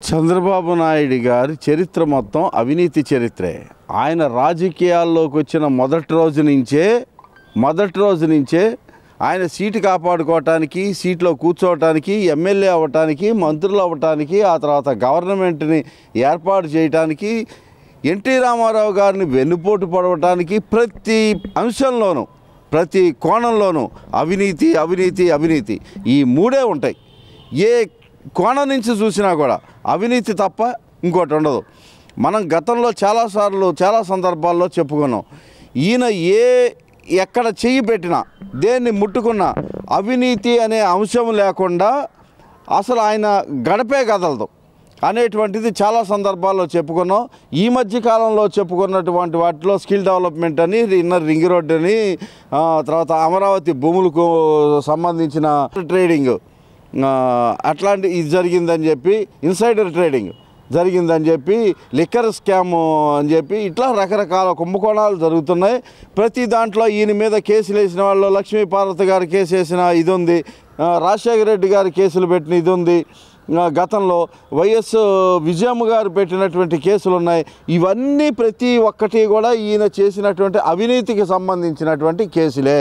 చంద్రబాబు నాయుడు గారి చరిత్ర మొత్తం అవినీతి చరిత్రే. ఆయన రాజకీయాల్లోకి వచ్చిన మొదటి రోజు నుంచే ఆయన సీటు కాపాడుకోవటానికి, సీట్లో కూర్చోవటానికి, ఎమ్మెల్యే అవ్వటానికి, మంత్రులు అవ్వటానికి, ఆ తర్వాత గవర్నమెంట్ని ఏర్పాటు చేయటానికి, ఎన్టీ రామారావు గారిని వెన్నుపోటు పడవటానికి ప్రతి అంశంలోనూ, ప్రతి కోణంలోనూ అవినీతి అవినీతి అవినీతి ఈ మూడే ఉంటాయి. ఏ కోణం నుంచి చూసినా కూడా అవినీతి తప్ప ఇంకోటి ఉండదు. మనం గతంలో చాలా సందర్భాల్లో చెప్పుకున్నాం. ఈయన ఎక్కడ చెయ్యి పెట్టినా, దేన్ని ముట్టుకున్నా అవినీతి అనే అంశం లేకుండా అసలు ఆయన గడపే కదలదు అనేటువంటిది చాలా సందర్భాల్లో చెప్పుకున్నాం. ఈ మధ్య కాలంలో చెప్పుకున్నటువంటి వాటిలో స్కిల్ డెవలప్మెంట్ అని, ఇన్నర్ రింగ్ రోడ్ అని, తర్వాత అమరావతి భూములకు సంబంధించిన ట్రేడింగ్ అట్లాంటి ఇది జరిగిందని చెప్పి, ఇన్సైడర్ ట్రేడింగ్ జరిగిందని చెప్పి, లిక్కర్ స్కామ్ అని చెప్పి ఇట్లా రకరకాల కుంభకోణాలు జరుగుతున్నాయి. ప్రతి దాంట్లో ఈయన మీద కేసులు వేసిన వాళ్ళు, లక్ష్మీపార్వతి గారు కేసు వేసిన ఇది ఉంది, రాజశేఖర రెడ్డి గారు కేసులు పెట్టిన ఇది ఉంది, గతంలో వైఎస్ విజయమ్మ గారు పెట్టినటువంటి కేసులు ఉన్నాయి. ఇవన్నీ ప్రతి ఒక్కటి కూడా ఈయన చేసినటువంటి అవినీతికి సంబంధించినటువంటి కేసులే.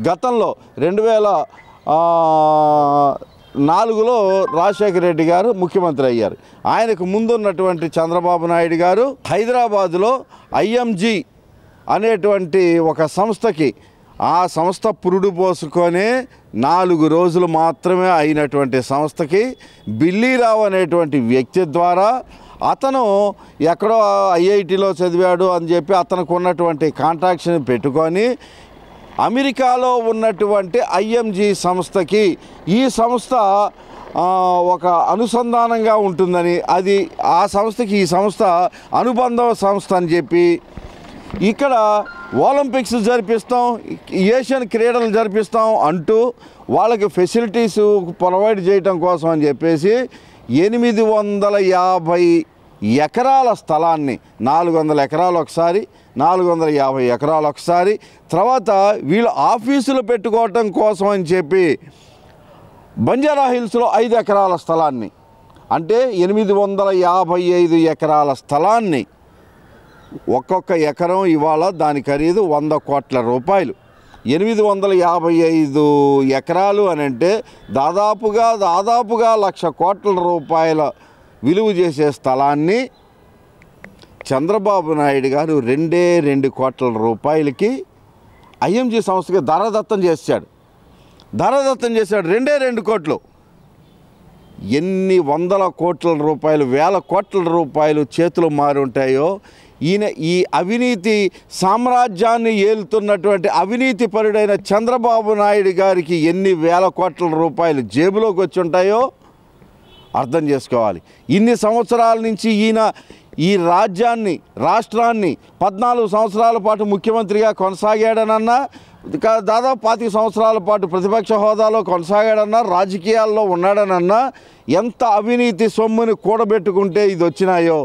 గతంలో 2004లో రాజశేఖర రెడ్డి గారు ముఖ్యమంత్రి అయ్యారు. ఆయనకు ముందున్నటువంటి చంద్రబాబు నాయుడు గారు హైదరాబాదులో ఐఎంజీ అనేటువంటి ఒక సంస్థకి, ఆ సంస్థ పురుడు పోసుకొనే 4 రోజులు మాత్రమే అయినటువంటి సంస్థకి బిల్లీరావు అనేటువంటి వ్యక్తి ద్వారా, అతను ఎక్కడో ఐఐటిలో చదివాడు అని చెప్పి అతనికి ఉన్నటువంటి కాంట్రాక్ట్ని పెట్టుకొని అమెరికాలో ఉన్నటువంటి ఐఎంజీ సంస్థకి ఈ సంస్థ ఒక అనుసంధానంగా ఉంటుందని, అది ఆ సంస్థకి ఈ సంస్థ అనుబంధ సంస్థ అని చెప్పి, ఇక్కడ ఒలింపిక్స్ జరిపిస్తాం, ఏషియన్ క్రీడలు జరిపిస్తాం అంటూ వాళ్ళకి ఫెసిలిటీస్ ప్రొవైడ్ చేయటం కోసం అని చెప్పేసి 850 ఎకరాల స్థలాన్ని, 400 ఎకరాలు ఒకసారి, 450 ఎకరాలు ఒకసారి, తర్వాత వీళ్ళు ఆఫీసులు పెట్టుకోవటం కోసం అని చెప్పి బంజారా హిల్స్లో 5 ఎకరాల స్థలాన్ని, అంటే 855 ఎకరాల స్థలాన్ని, ఒక్కొక్క ఎకరం ఇవాళ దాని ఖరీదు 100 కోట్ల రూపాయలు. 855 ఎకరాలు అని అంటే దాదాపుగా 1,00,000 కోట్ల రూపాయల విలువ చేసే స్థలాన్ని చంద్రబాబు నాయుడు గారు 2 కోట్ల రూపాయలకి ఐఎంజీ సంస్థకి ధరదత్తం చేశాడు. 2 కోట్లు. ఎన్ని వందల కోట్ల రూపాయలు, వేల కోట్ల రూపాయలు చేతులు మారి ఉంటాయో. ఈయన ఈ అవినీతి సామ్రాజ్యాన్ని ఏలుతున్నటువంటి అవినీతి పరుడైన చంద్రబాబు నాయుడు గారికి ఎన్ని వేల కోట్ల రూపాయలు జేబులోకి వచ్చి ఉంటాయో అర్థం చేసుకోవాలి. ఇన్ని సంవత్సరాల నుంచి ఈయన ఈ రాష్ట్రాన్ని 14 సంవత్సరాల పాటు ముఖ్యమంత్రిగా కొనసాగాడనన్నా, దాదాపు 25 సంవత్సరాల పాటు ప్రతిపక్ష హోదాలో కొనసాగాడన్నా, రాజకీయాల్లో ఉన్నాడనన్నా, ఎంత అవినీతి సొమ్ముని కూడబెట్టుకుంటే ఇది వచ్చినాయో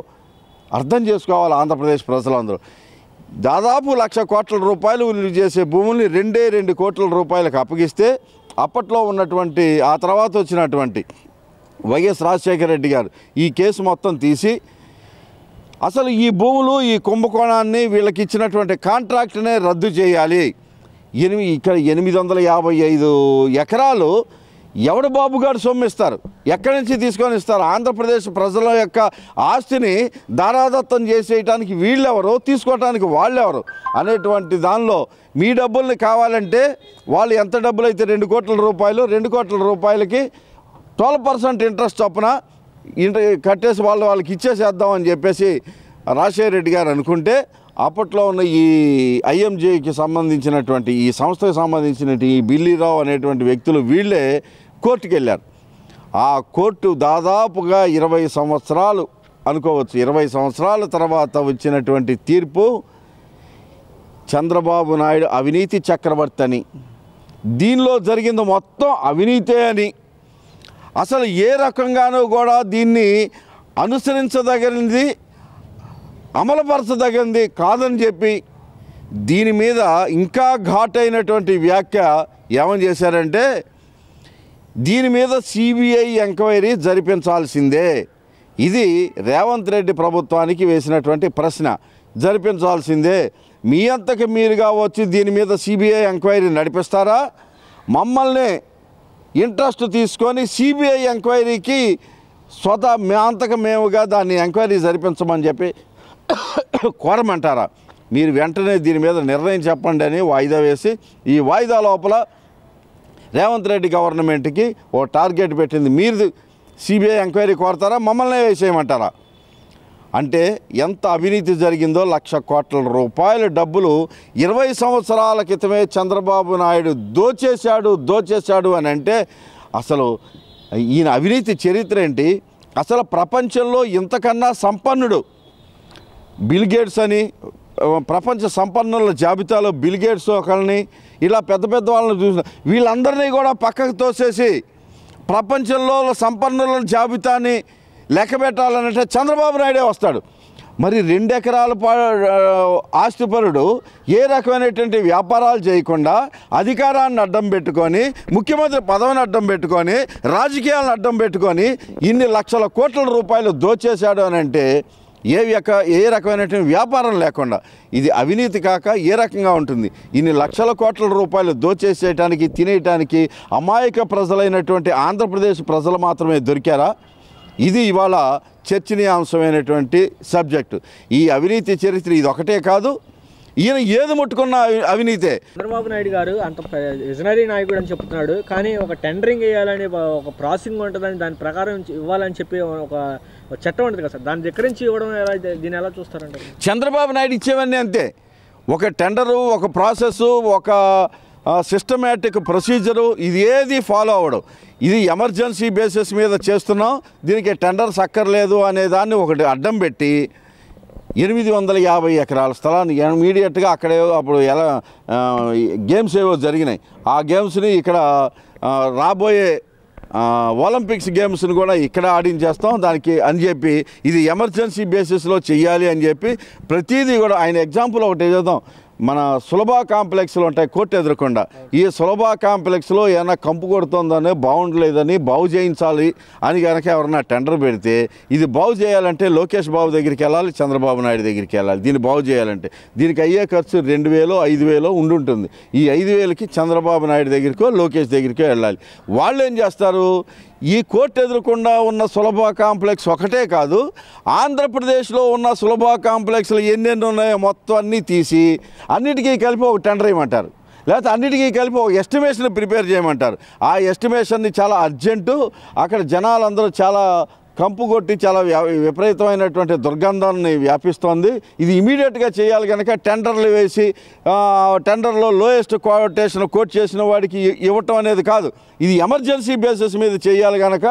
అర్థం చేసుకోవాలి ఆంధ్రప్రదేశ్ ప్రజలందరూ. దాదాపు 1,00,000 కోట్ల రూపాయలు విలువ చేసే భూముల్ని 2 కోట్ల రూపాయలకు అప్పగిస్తే, అప్పట్లో ఉన్నటువంటి, ఆ తర్వాత వచ్చినటువంటి వైఎస్ రాజశేఖర రెడ్డి గారు ఈ కేసు మొత్తం తీసి అసలు ఈ భూములు, ఈ కుంభకోణాన్ని, వీళ్ళకి ఇచ్చినటువంటి కాంట్రాక్ట్నే రద్దు చేయాలి. ఇక్కడ 855 ఎకరాలు ఎవడు బాబు గారు సొమ్మిస్తారు, ఎక్కడి నుంచి తీసుకొని ఇస్తారు? ఆంధ్రప్రదేశ్ ప్రజల యొక్క ఆస్తిని దారాదత్తం చేసేయటానికి వీళ్ళెవరు, తీసుకోవటానికి వాళ్ళెవరు అనేటువంటి దానిలో మీ డబ్బుల్ని కావాలంటే వాళ్ళు ఎంత డబ్బులు అయితే 2 కోట్ల రూపాయలు, 2 కోట్ల రూపాయలకి 12% ఇంట్రెస్ట్ చొప్పున కట్టేసి వాళ్ళకి ఇచ్చేసేద్దామని చెప్పేసి రాజశేఖర రెడ్డి గారు అనుకుంటే, అప్పట్లో ఉన్న ఈ ఐఎంజేకి సంబంధించినటువంటి, ఈ సంస్థకు సంబంధించినటువంటి ఈ బిల్లీరావు అనేటువంటి వ్యక్తులు వీళ్ళే కోర్టుకు వెళ్ళారు. ఆ కోర్టు దాదాపుగా 20 సంవత్సరాలు అనుకోవచ్చు, 20 సంవత్సరాల తర్వాత వచ్చినటువంటి తీర్పు చంద్రబాబు నాయుడు అవినీతి చక్రవర్తి అని, దీనిలో జరిగింది మొత్తం అవినీతే అని, అసలు ఏ రకంగానూ కూడా దీన్ని అనుసరించదగినది, అమలుపరచదగింది కాదని చెప్పి దీని మీద ఇంకా ఘాటైనటువంటి వ్యాఖ్య ఏమని చేశారంటే, దీని మీద సిబిఐ ఎంక్వైరీ జరిపించాల్సిందే, ఇది రేవంత్ రెడ్డి ప్రభుత్వానికి వేసినటువంటి ప్రశ్న. జరిపించాల్సిందే. మీ అంతకు మీరుగా వచ్చి దీని మీద సిబిఐ ఎంక్వైరీ నడిపిస్తారా? మమ్మల్ని ఇంట్రెస్ట్ తీసుకొని సిబిఐ ఎంక్వైరీకి మా అంతకు మేముగా దాన్ని ఎంక్వైరీ జరిపించమని చెప్పి కోరమంటారా? మీరు వెంటనే దీని మీద నిర్ణయం చెప్పండి అని వాయిదా వేసి, ఈ వాయిదా లోపల రేవంత్ రెడ్డి గవర్నమెంట్కి ఓ టార్గెట్ పెట్టింది. మీరు సిబిఐ ఎంక్వైరీ కోరతారా, మమ్మల్ని వేసేయమంటారా? అంటే ఎంత అవినీతి జరిగిందో. 1,00,000 కోట్ల రూపాయల డబ్బులు 20 సంవత్సరాల క్రితమే చంద్రబాబు నాయుడు దోచేశాడు అని అంటే అసలు ఈయన అవినీతి చరిత్ర ఏంటి? అసలు ప్రపంచంలో ఇంతకన్నా సంపన్నుడు బిల్ గేట్స్ అని, ప్రపంచ సంపన్నుల జాబితాలో బిల్ గేట్స్ ఒకరిని, ఇలా పెద్ద పెద్ద వాళ్ళని చూసిన వీళ్ళందరినీ కూడా పక్కకు తోసేసి ప్రపంచంలో సంపన్నుల జాబితాని లెక్క పెట్టాలనంటే చంద్రబాబు నాయుడే వస్తాడు. మరి 2 ఎకరాల ఆస్తిపరుడు ఏ రకమైనటువంటి వ్యాపారాలు చేయకుండా అధికారాన్ని అడ్డం పెట్టుకొని, ముఖ్యమంత్రి పదవిని అడ్డం పెట్టుకొని, రాజకీయాలను అడ్డం పెట్టుకొని ఇన్ని లక్షల కోట్ల రూపాయలు దోచేశాడు అని అంటే ఏ రకమైనటువంటి వ్యాపారం లేకుండా ఇది అవినీతి కాక ఏ రకంగా ఉంటుంది? ఇన్ని లక్షల కోట్ల రూపాయలు దోచేసేయటానికి, తినేయటానికి అమాయక ప్రజలైనటువంటి ఆంధ్రప్రదేశ్ ప్రజలు మాత్రమే దొరికారా? ఇది ఇవాళ చర్చనీయాంశమైనటువంటి సబ్జెక్టు. ఈ అవినీతి చరిత్ర ఇది ఒకటే కాదు, ఈయన ఏది ముట్టుకున్న అవినీతే. చంద్రబాబు నాయుడు గారు అంత విజనరీ నాయకుడు అని చెప్తున్నాడు, కానీ ఒక టెండరింగ్ వేయాలని, ఒక ప్రాసెసింగ్ ఉంటుందని, దాని ప్రకారం ఇవ్వాలని చెప్పి ఒక చట్టం ఉంటుంది కదా సార్, దాని దగ్గర నుంచి ఇవ్వడం దీన్ని ఎలా చూస్తారంటే? చంద్రబాబు నాయుడు ఇచ్చేవన్నీ అంతే. ఒక టెండరు, ఒక ప్రాసెస్సు, ఒక సిస్టమేటిక్ ప్రొసీజరు, ఇది ఏది ఫాలో అవ్వడం. ఇది ఎమర్జెన్సీ బేసిస్ మీద చేస్తున్నాం, దీనికి టెండర్స్ అక్కర్లేదు అనే దాన్ని ఒకటి అడ్డం పెట్టి 850 ఎకరాల స్థలాన్ని ఇమీడియట్గా అక్కడే అప్పుడు ఎలా గేమ్స్ ఏవో జరిగినాయి, ఆ గేమ్స్ని ఇక్కడ రాబోయే ఒలింపిక్స్ గేమ్స్ని కూడా ఇక్కడ ఆడించేస్తాం దానికి అని చెప్పి, ఇది ఎమర్జెన్సీ బేసిస్లో చెయ్యాలి అని చెప్పి ప్రతిదీ కూడా ఆయన ఎగ్జాంపుల్ ఒకటి చేద్దాం. మన సులభ కాంప్లెక్స్లు ఉంటాయి కోర్టు ఎదురకుండా, ఈ సులభ కాంప్లెక్స్లో ఏమైనా కంపు కొడుతుందని, బాగుండలేదని, బాగు చేయించాలి అని కనుక ఎవరన్నా టెండర్ పెడితే, ఇది బాగు చేయాలంటే లోకేష్ బాబు దగ్గరికి వెళ్ళాలి, చంద్రబాబు నాయుడు దగ్గరికి వెళ్ళాలి. దీన్ని బాగు చేయాలంటే దీనికి అయ్యే ఖర్చు 2,000 5,000 ఉండుంటుంది. ఈ 5,000కి చంద్రబాబు నాయుడు దగ్గరికో లోకేష్ దగ్గరికో వెళ్ళాలి. వాళ్ళు ఏం చేస్తారు? ఈ కోర్టు ఎదురకుండా ఉన్న సులభ కాంప్లెక్స్ ఒకటే కాదు, ఆంధ్రప్రదేశ్లో ఉన్న సులభ కాంప్లెక్స్లు ఎన్నెన్ని ఉన్నాయో మొత్తం అన్నీ తీసి అన్నిటికీ కలిపి ఒక టెండర్ వేయమంటారు, లేకపోతే అన్నిటికీ కలిపి ఒక ఎస్టిమేషన్ ప్రిపేర్ చేయమంటారు. ఆ ఎస్టిమేషన్ని చాలా అర్జెంటు, అక్కడ జనాలందరూ చాలా కంపు కొట్టి చాలా విపరీతమైనటువంటి దుర్గంధాన్ని వ్యాపిస్తోంది. ఇది ఇమీడియట్గా చేయాలి కనుక టెండర్లు వేసి టెండర్లో లోయెస్ట్ క్వాలిటేషన్ కోట్ చేసిన వాడికి ఇవ్వటం అనేది కాదు, ఇది ఎమర్జెన్సీ బేసిస్ మీద చేయాలి కనుక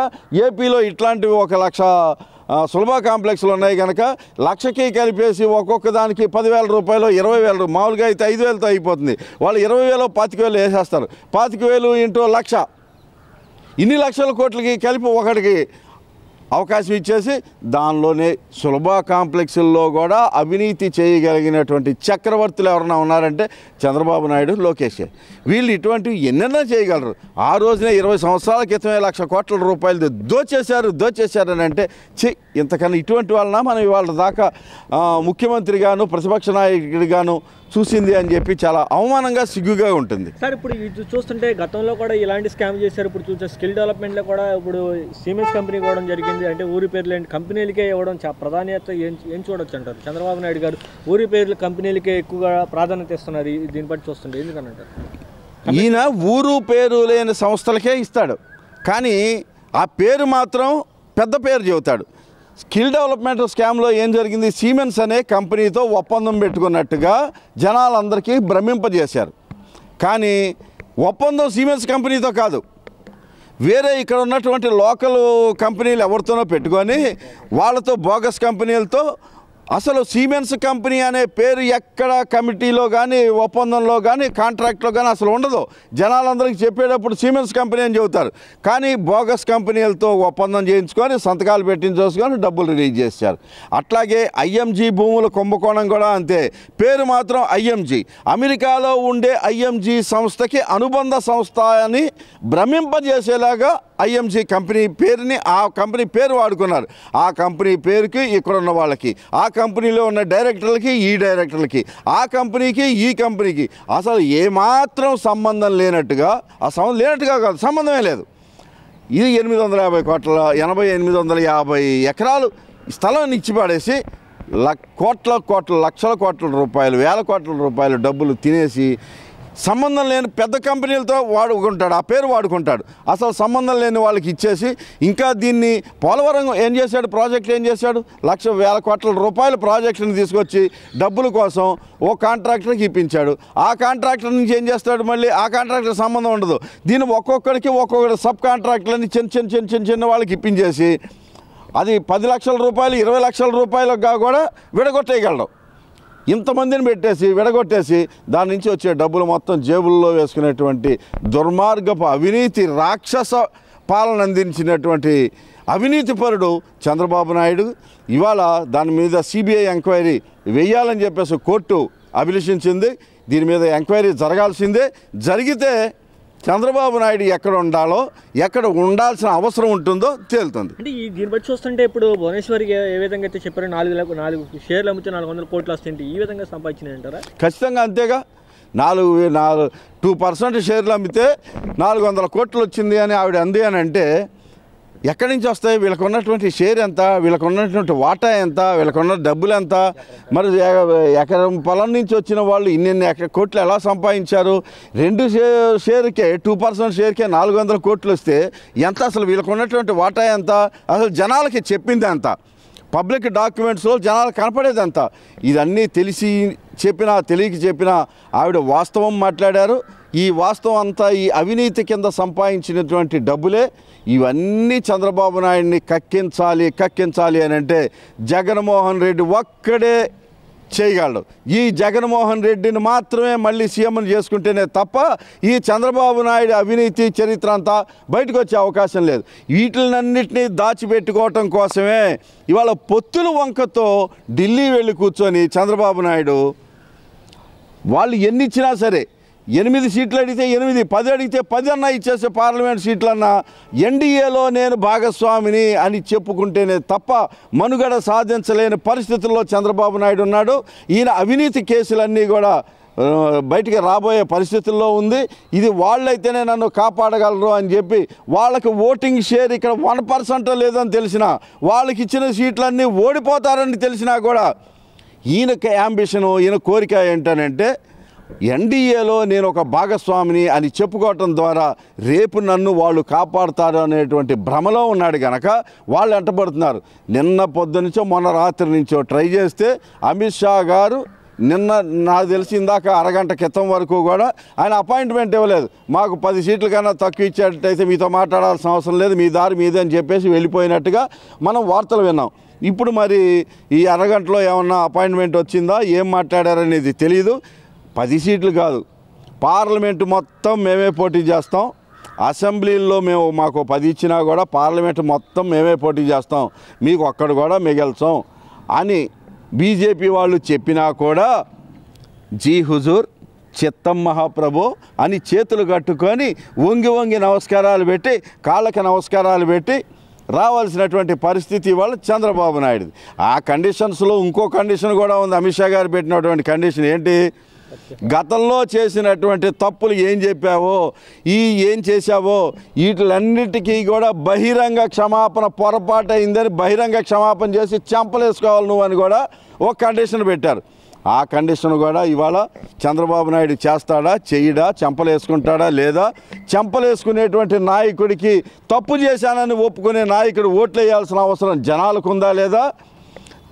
ఏపీలో ఇట్లాంటివి 1,00,000 సులభ కాంప్లెక్స్లు ఉన్నాయి కనుక 1,00,000కి కలిపేసి ఒక్కొక్క దానికి 10,000 రూపాయలు 20,000, మామూలుగా అయితే 5,000తో అయిపోతుంది. వాళ్ళు 20,000 25,000 వేసేస్తారు. 25,000 × 1,00,000, ఇన్ని లక్షల కోట్లకి కలిపి ఒకటికి అవకాశం ఇచ్చేసి దానిలోనే సులభ కాంప్లెక్స్ల్లో కూడా అవినీతి చేయగలిగినటువంటి చక్రవర్తులు ఎవరైనా ఉన్నారంటే చంద్రబాబు నాయుడు, లోకేష్. వీళ్ళు ఇటువంటివి ఎన్నెన్నో చేయగలరు. ఆ రోజునే 20 సంవత్సరాల క్రితమే 1,00,000 కోట్ల రూపాయలు దోచేశారని అంటే ఇంతకన్నా ఇటువంటి వాళ్ళన మనం ఇవాళ దాకా ముఖ్యమంత్రిగాను ప్రతిపక్ష నాయకుడిగాను చూసింది అని చెప్పి చాలా అవమానంగా, సిగ్గుగా ఉంటుంది సార్. ఇప్పుడు ఇది చూస్తుంటే గతంలో కూడా ఇలాంటి స్కామ్ చేశారు. ఇప్పుడు చూస్తే స్కిల్ డెవలప్మెంట్లో కూడా ఇప్పుడు సిమెంట్స్ కంపెనీ ఇవ్వడం జరిగింది. అంటే ఊరి పేర్లు కంపెనీలకే ఇవ్వడం ప్రాధాన్యత ఏం చూడొచ్చు అంటారు? చంద్రబాబు నాయుడు గారు ఊరి పేర్లు కంపెనీలకే ఎక్కువగా ప్రాధాన్యత ఇస్తున్నారు. దీన్ని బట్టి చూస్తుంటే ఎందుకనంటారు? ఈయన ఊరు పేరు లేని సంస్థలకే ఇస్తాడు, కానీ ఆ పేరు మాత్రం పెద్ద పేరు చెబుతాడు. స్కిల్ డెవలప్మెంట్ స్కామ్లో ఏం జరిగింది? సిమెంట్స్ అనే కంపెనీతో ఒప్పందం పెట్టుకున్నట్టుగా జనాలందరికీ భ్రమింపజేశారు. కానీ ఒప్పందం సిమెంట్స్ కంపెనీతో కాదు, వేరే ఇక్కడ ఉన్నటువంటి లోకల్ కంపెనీలు ఎవరితోనో పెట్టుకొని వాళ్ళతో బోగస్ కంపెనీలతో, అసలు సిమెంట్స్ కంపెనీ అనే పేరు ఎక్కడ కమిటీలో కానీ, ఒప్పందంలో కానీ, కాంట్రాక్ట్లో కానీ అసలు ఉండదు. జనాలందరికీ చెప్పేటప్పుడు సిమెంట్స్ కంపెనీ అని చెబుతారు, కానీ బోగస్ కంపెనీలతో ఒప్పందం చేయించుకొని సంతకాలు పెట్టించుకొని డబ్బులు రిలీజ్ చేశారు. అట్లాగే ఐఎంజీ భూముల కుంభకోణం కూడా అంతే. పేరు మాత్రం ఐఎంజీ, అమెరికాలో ఉండే ఐఎంజీ సంస్థకి అనుబంధ సంస్థ అని భ్రమింపజేసేలాగా ఐఎంసీ కంపెనీ పేరుని ఆ కంపెనీ పేరు వాడుకున్నారు. ఆ కంపెనీ పేరుకి ఇక్కడ ఉన్న వాళ్ళకి, ఆ కంపెనీలో ఉన్న డైరెక్టర్లకి, ఈ డైరెక్టర్లకి, ఆ కంపెనీకి, ఈ కంపెనీకి అసలు ఏమాత్రం సంబంధం లేనట్టుగా, ఆ సంబంధం లేనట్టుగా కాదు, సంబంధమే లేదు. ఇది 850 కోట్ల 850 ఎకరాలు స్థలం ఇచ్చి పడేసి లక్షల కోట్ల రూపాయలు, వేల కోట్ల రూపాయలు డబ్బులు తినేసి సంబంధం లేని పెద్ద కంపెనీలతో వాడుకుంటాడు, ఆ పేరు వాడుకుంటాడు. అసలు సంబంధం లేని వాళ్ళకి ఇచ్చేసి ఇంకా దీన్ని పోలవరం ఏం చేశాడు, ప్రాజెక్ట్ ఏం చేశాడు, వేల కోట్ల రూపాయల ప్రాజెక్టుని తీసుకొచ్చి డబ్బుల కోసం ఓ కాంట్రాక్టర్కి ఇప్పించాడు. ఆ కాంట్రాక్టర్ నుంచి ఏం చేస్తాడు, మళ్ళీ ఆ కాంట్రాక్టర్ సంబంధం ఉండదు. దీన్ని ఒక్కొక్కరికి ఒక్కొక్కటి సబ్ కాంట్రాక్టర్లని చిన్న వాళ్ళకి ఇప్పించేసి అది 10 లక్షల రూపాయలు 20 లక్షల రూపాయలుగా కూడా విడగొట్టేయగలడు. ఇంతమందిని పెట్టేసి విడగొట్టేసి దాని నుంచి వచ్చే డబ్బులు మొత్తం జేబుల్లో వేసుకునేటువంటి దుర్మార్గపు అవినీతి రాక్షస పాలన అందించినటువంటి అవినీతిపరుడు చంద్రబాబు నాయుడు. ఇవాళ దాని మీద సిబిఐ ఎంక్వైరీ వేయాలని చెప్పేసి కోర్టు అభిలషించింది. దీని మీద ఎంక్వైరీ జరగాల్సిందే. జరిగితే చంద్రబాబు నాయుడు ఎక్కడ ఉండాలో, ఎక్కడ ఉండాల్సిన అవసరం ఉంటుందో తేలుతుంది. అంటే దీన్ని బట్టి చూస్తుంటే ఇప్పుడు భువనేశ్వరికి ఏ విధంగా అయితే చెప్పారో 4 షేర్లు అమ్మితే 400 కోట్లు వస్తాయంటే ఈ విధంగా సంపాదించినాయి అంటారా? ఖచ్చితంగా అంతేగా. 2% షేర్లు అమ్మితే 400 కోట్లు వచ్చింది అని ఆవిడ అంది అని అంటే ఎక్కడి నుంచి వస్తాయి? వీళ్ళకు ఉన్నటువంటి షేర్ ఎంత, వీళ్ళకు ఉన్నటువంటి వాటా ఎంత, వీళ్ళకు ఉన్న డబ్బులు ఎంత, మరి ఎకరం పొలం నుంచి వచ్చిన వాళ్ళు ఇన్ని కోట్లు ఎలా సంపాదించారు? 2 షేర్కే 2% షేర్కే 400 కోట్లు వస్తే ఎంత? అసలు వీళ్ళకు ఉన్నటువంటి వాటా ఎంత? అసలు జనాలకి చెప్పింది ఎంత? పబ్లిక్ డాక్యుమెంట్స్లో జనాలకు కనపడేదంత. ఇదన్నీ తెలిసి చెప్పినా తెలియక చెప్పినా ఆవిడ వాస్తవం మాట్లాడారు. ఈ వాస్తవం అంతా ఈ అవినీతి కింద సంపాదించినటువంటి డబ్బులే. ఇవన్నీ చంద్రబాబు నాయుడిని కక్కించాలి అని అంటే జగన్మోహన్ రెడ్డి ఒక్కడే చేయగలడు. ఈ జగన్మోహన్ రెడ్డిని మాత్రమే మళ్ళీ సీఎంని చేసుకుంటేనే తప్ప ఈ చంద్రబాబు నాయుడు అవినీతి చరిత్ర అంతా బయటకు వచ్చే అవకాశం లేదు. వీటినన్నింటినీ దాచిపెట్టుకోవటం కోసమే ఇవాళ పొత్తుల వంకతో ఢిల్లీ వెళ్ళి కూర్చొని చంద్రబాబు నాయుడు వాళ్ళు ఎన్ని ఇచ్చినా సరే 8 సీట్లు అడిగితే 8, 10 అడిగితే 10 అన్నా ఇచ్చేసే పార్లమెంట్ సీట్లన్నా ఎన్డీఏలో నేను భాగస్వామిని అని చెప్పుకుంటేనే తప్ప మనుగడ సాధించలేని పరిస్థితుల్లో చంద్రబాబు నాయుడు ఉన్నాడు. ఈయన అవినీతి కేసులన్నీ కూడా బయటికి రాబోయే పరిస్థితుల్లో ఉంది. ఇది వాళ్ళైతేనే నన్ను కాపాడగలరు అని చెప్పి వాళ్ళకి ఓటింగ్ షేర్ ఇక్కడ 1% లేదని తెలిసినా, వాళ్ళకి ఇచ్చిన సీట్లన్నీ ఓడిపోతారని తెలిసినా కూడా ఈయనకి యాంబిషను, ఈయన కోరిక ఏంటనంటే ఎన్డీఏలో నేను ఒక భాగస్వామిని అని చెప్పుకోవటం ద్వారా రేపు నన్ను వాళ్ళు కాపాడుతారు అనేటువంటి భ్రమలో ఉన్నాడు కనుక వాళ్ళు ఎంటబడుతున్నారు. నిన్న పొద్దునుంచో మొన్న రాత్రి నుంచో ట్రై చేస్తే అమిత్ షా గారు నిన్న నాకు తెలిసి ఇందాక అరగంట క్రితం వరకు కూడా ఆయన అపాయింట్మెంట్ ఇవ్వలేదు. మాకు 10 సీట్ల కన్నా తక్కువ ఇచ్చేటట్టయితే మీతో మాట్లాడాల్సిన అవసరం లేదు, మీ దారి మీదే అని చెప్పేసి వెళ్ళిపోయినట్టుగా మనం వార్తలు విన్నాం. ఇప్పుడు మరి ఈ అరగంటలో ఏమన్నా అపాయింట్మెంట్ వచ్చిందా, ఏం మాట్లాడారనేది తెలియదు. 10 సీట్లు కాదు, పార్లమెంటు మొత్తం మేమే పోటీ చేస్తాం. అసెంబ్లీల్లో మాకు 10 ఇచ్చినా కూడా పార్లమెంటు మొత్తం మేమే పోటీ చేస్తాం, మీకు ఒక్కడు కూడా మిగల్చాం అని బీజేపీ వాళ్ళు చెప్పినా కూడా జీ హుజూర్ చిత్తం మహాప్రభు అని చేతులు కట్టుకొని వంగి నమస్కారాలు పెట్టి కాళ్ళకి నమస్కారాలు పెట్టి రావాల్సినటువంటి పరిస్థితి ఇవాళ చంద్రబాబు నాయుడు. ఆ కండిషన్స్లో ఇంకో కండిషన్ కూడా ఉంది. అమిత్ షా గారు పెట్టినటువంటి కండిషన్ ఏంటి? గతంలో చేసినటువంటి తప్పులు ఏం చెప్పావో, ఏం చేశావో వీటిలన్నిటికీ కూడా బహిరంగ క్షమాపణ, పొరపాటు అయిందని బహిరంగ క్షమాపణ చేసి చంపలేసుకోవాలి నువ్వు అని కూడా ఒక కండిషన్ పెట్టారు. ఆ కండిషన్ కూడా ఇవాళ చంద్రబాబు నాయుడు చేస్తాడా, చెయ్యడా, చెంపలేసుకుంటాడా లేదా? చెంపలేసుకునేటువంటి నాయకుడికి తప్పు చేశానని ఒప్పుకునే నాయకుడు ఓట్లు వేయాల్సిన అవసరం జనాలకు ఉందా లేదా?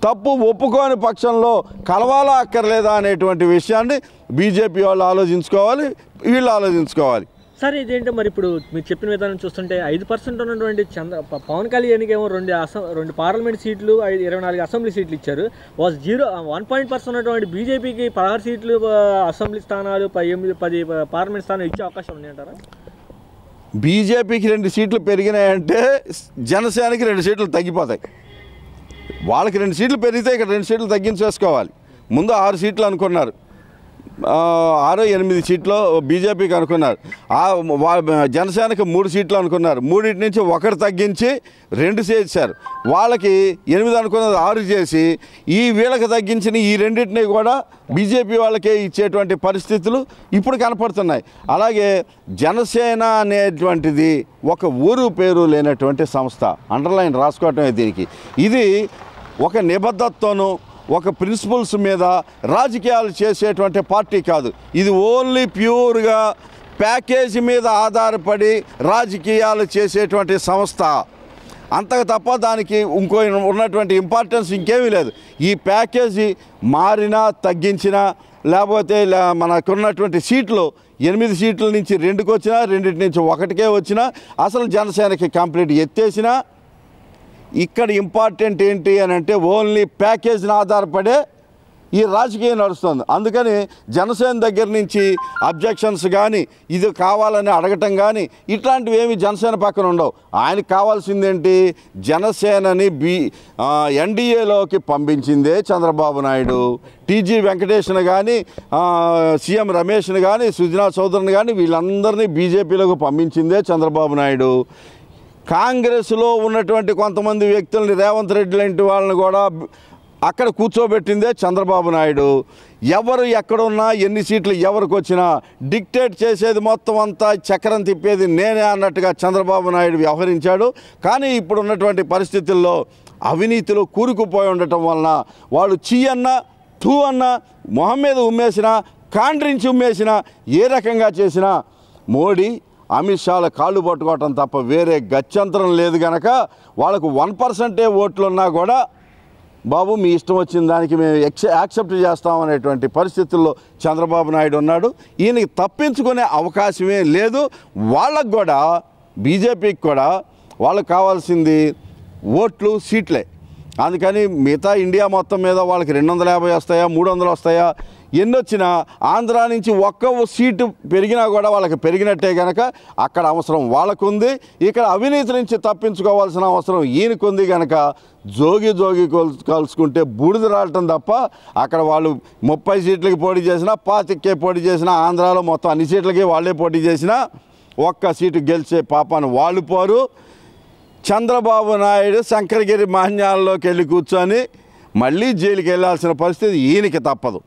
తప్పు ఒప్పుకోని పక్షంలో కలవాలా అక్కర్లేదా అనేటువంటి విషయాన్ని బీజేపీ వాళ్ళు ఆలోచించుకోవాలి, వీళ్ళు ఆలోచించుకోవాలి. సార్ ఇదేంటో మరి ఇప్పుడు మీరు చెప్పిన విధానం చూస్తుంటే 5% ఉన్నటువంటి పవన్ కళ్యాణ్కి ఏమో 2 పార్లమెంట్ సీట్లు, 24 అసెంబ్లీ సీట్లు ఇచ్చారు. 1% ఉన్నటువంటి బీజేపీకి 16 సీట్లు అసెంబ్లీ స్థానాలు, 10 పార్లమెంట్ స్థానాలు ఇచ్చే అవకాశం ఉన్నాయంటారా? బీజేపీకి 2 సీట్లు పెరిగినాయంటే జనసేనకి 2 సీట్లు తగ్గిపోతాయి. వాళ్ళకి 2 సీట్లు పెరిగితే ఇక్కడ 2 సీట్లు తగ్గించేసుకోవాలి. ముందు 6 సీట్లు అనుకున్నారు, 6, 8 సీట్లు బీజేపీకి అనుకున్నారు. జనసేనకి 3 సీట్లు అనుకున్నారు. 3 నుంచి 1 తగ్గించి 2 చేశారు. వాళ్ళకి 8 అనుకున్నది 6 చేసి వీళ్ళకి తగ్గించిన ఈ 2 కూడా బీజేపీ వాళ్ళకే ఇచ్చేటువంటి పరిస్థితులు ఇప్పుడు కనపడుతున్నాయి. అలాగే జనసేన అనేటువంటిది ఒక ఊరు పేరు లేనటువంటి సంస్థ. అండర్లైన్ రాసుకోవటమే దీనికి. ఇది ఒక నిబద్ధతతోనూ ఒక ప్రిన్సిపల్స్ మీద రాజకీయాలు చేసేటువంటి పార్టీ కాదు. ఇది ఓన్లీ ప్యూర్గా ప్యాకేజీ మీద ఆధారపడి రాజకీయాలు చేసేటువంటి సంస్థ. అంతకు తప్ప దానికి ఇంకో ఉన్నటువంటి ఇంపార్టెన్స్ ఇంకేమీ లేదు. ఈ ప్యాకేజీ మారినా తగ్గించినా లేకపోతే మనకున్నటువంటి సీట్లు 8 సీట్ల నుంచి 2కి వచ్చినా 2 నుంచి 1కే వచ్చినా అసలు జనసేనకి కంప్లీట్ ఎత్తేసినా ఇక్కడ ఇంపార్టెంట్ ఏంటి అని అంటే ఓన్లీ ప్యాకేజీని ఆధారపడే ఈ రాజకీయం నడుస్తుంది. అందుకని జనసేన దగ్గర నుంచి అబ్జెక్షన్స్ కానీ ఇది కావాలని అడగటం కానీ ఇట్లాంటివి ఏమి జనసేన పక్కన ఉండవు. ఆయనకు కావాల్సిందేంటి, జనసేనని ఎన్డీఏలోకి పంపించిందే చంద్రబాబు నాయుడు. టీజీ వెంకటేష్ను కానీ సీఎం రమేష్ని కానీ సుజనా చౌదరిని కానీ వీళ్ళందరినీ బీజేపీలోకి పంపించిందే చంద్రబాబు నాయుడు. కాంగ్రెస్లో ఉన్నటువంటి కొంతమంది వ్యక్తుల్ని రేవంత్ రెడ్డి లాంటి వాళ్ళని కూడా అక్కడ కూర్చోబెట్టిందే చంద్రబాబు నాయుడు. ఎవరు ఎక్కడున్నా ఎన్ని సీట్లు ఎవరికి వచ్చినా డిక్టేట్ చేసేది మొత్తం అంతా చక్రం తిప్పేది నేనే అన్నట్టుగా చంద్రబాబు నాయుడు వ్యవహరించాడు. కానీ ఇప్పుడు ఉన్నటువంటి పరిస్థితుల్లో అవినీతిలో కూరుకుపోయి ఉండటం వలన వాళ్ళు చీ అన్నా తూ అన్నా మొహం మీద ఉమ్మేసినా కాండ్రించి ఉమ్మేసినా ఏ రకంగా చేసినా మోడీ అమిత్ షాల కాళ్ళు పట్టుకోవటం తప్ప వేరే గత్యంతరం లేదు. కనుక వాళ్ళకు 1% ఓట్లున్నా కూడా బాబు మీ ఇష్టం వచ్చిన దానికి మేము యాక్సెప్ట్ చేస్తామనేటువంటి పరిస్థితుల్లో చంద్రబాబు నాయుడు ఉన్నాడు. ఈయనకి తప్పించుకునే అవకాశమే లేదు. వాళ్ళకు కూడా బీజేపీకి కూడా వాళ్ళకు కావాల్సింది ఓట్లు, సీట్లే. అందుకని మిగతా ఇండియా మొత్తం మీద వాళ్ళకి 250 వస్తాయా 300 వస్తాయా ఎన్ని వచ్చినా ఆంధ్ర నుంచి 1 సీటు పెరిగినా కూడా వాళ్ళకి పెరిగినట్టే కనుక అక్కడ అవసరం వాళ్ళకుంది. ఇక్కడ అవినీతి నుంచి తప్పించుకోవాల్సిన అవసరం ఈయనకుంది. కనుక జోగి కలుసుకుంటే బూడిద రావటం తప్ప అక్కడ వాళ్ళు 30 సీట్లకి పోటీ చేసినా 25కే పోటీ చేసినా ఆంధ్రాలో మొత్తం అన్ని సీట్లకి వాళ్ళే పోటీ చేసినా 1 సీటు గెలిచే పాపాన్ని వాళ్ళు పోరు. చంద్రబాబు నాయుడు శంకరగిరి మాన్యాల్లోకి వెళ్ళి కూర్చొని మళ్ళీ జైలుకి వెళ్ళాల్సిన పరిస్థితి ఈయనకి తప్పదు.